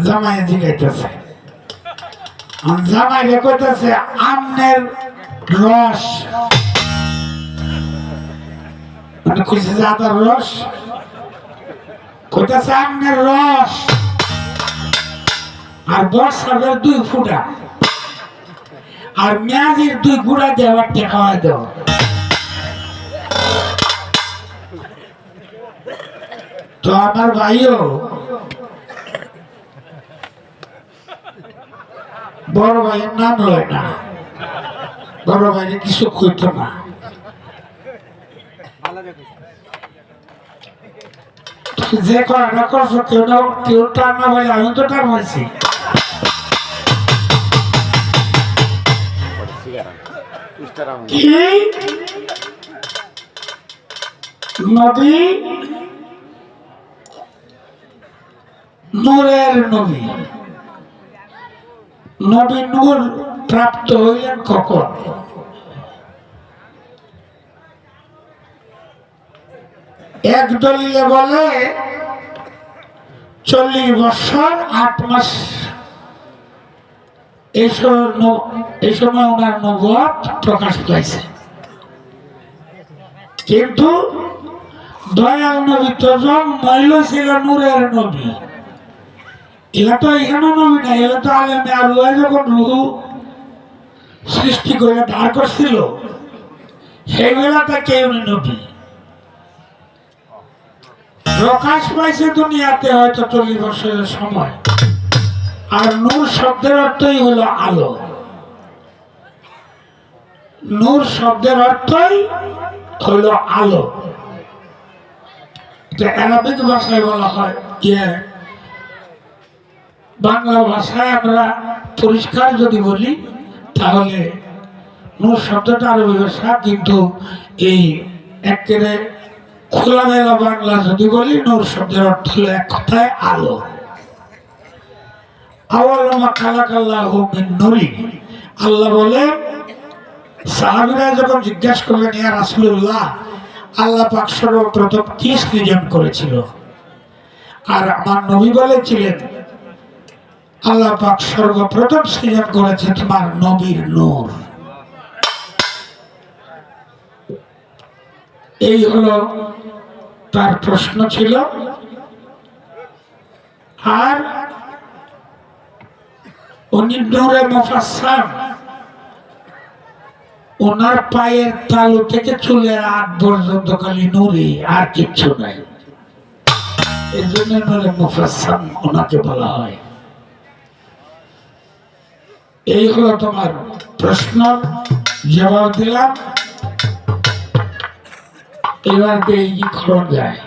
জামাই জিগাইতেছে, জামাই রে কইতেছে আমনের রস, মানে কইছে যে আদার রস, কইতেছে আমনের রস আর বর্ষাবের 2 ফুটা আর মেয়াজির 2 গুড়া দেওয়ার খাওয়াই দেওয়া। তো আমার ভাইও বড় ভাইয়ের নাম লয় না, বড় ভাইরে কিছু কইতো না। যে করাটা করছো কেউ টান না বলে আমি তো টান হয়েছি। নবী নূরের নবী, নবী নূর প্রাপ্ত হইলেন কখন? এক দলিলে বলে 40 বছর 8 মাস। এই সময় ওনার নবুয়ত প্রকাশ পাইছে, কিন্তু দয়াল নবী তো জন্মইল ছিল নূরের নবী। এরা তো এখানে নবী না, এরা তো আলেমে আর যখন রূহ সৃষ্টি করে দাঁড় করছিল সেই বেলাটা কেউ নবী প্রকাশ পাইছে দুনিয়াতে হয়তো 40 বছরের সময়। আর নূর শব্দের অর্থই হলো আলো, নূর শব্দের অর্থই হলো আলো। আরবিক ভাষায় বলা হয়, বাংলা ভাষায় আমরা পরিষ্কার যদি বলি তাহলে নূর শব্দটা আরবি ভাষা, কিন্তু এই একেবারে খোলামেলা বাংলা যদি বলি নূর শব্দের অর্থ হলো এক কথায় আলো। আল্লাহ বলে, সাহাবীরা যখন জিজ্ঞাসা করলেন ইয়া রাসূলুল্লাহ, আল্লাহ পাক সর্বপ্রথম কি সৃজন করেছিল? আর আমার নবী বলেছিলেন আল্লাহ পাক সর্বপ্রথম সৃজন করেছে তোমার নবীর নূর। এই হলো তার প্রশ্ন ছিল। আর উনি নূরে মুফাসসাল, ওনার পায়ের তালু থেকে চুলের আগ পর্যন্ত খালি নূরই, আর কিচ্ছু নাই। এই জন্য নূরে মুফাসসাল ওনাকে বলা হয়। এই হলো তোমার প্রশ্ন, জবাব দিলাম। এবার কি করা যায়?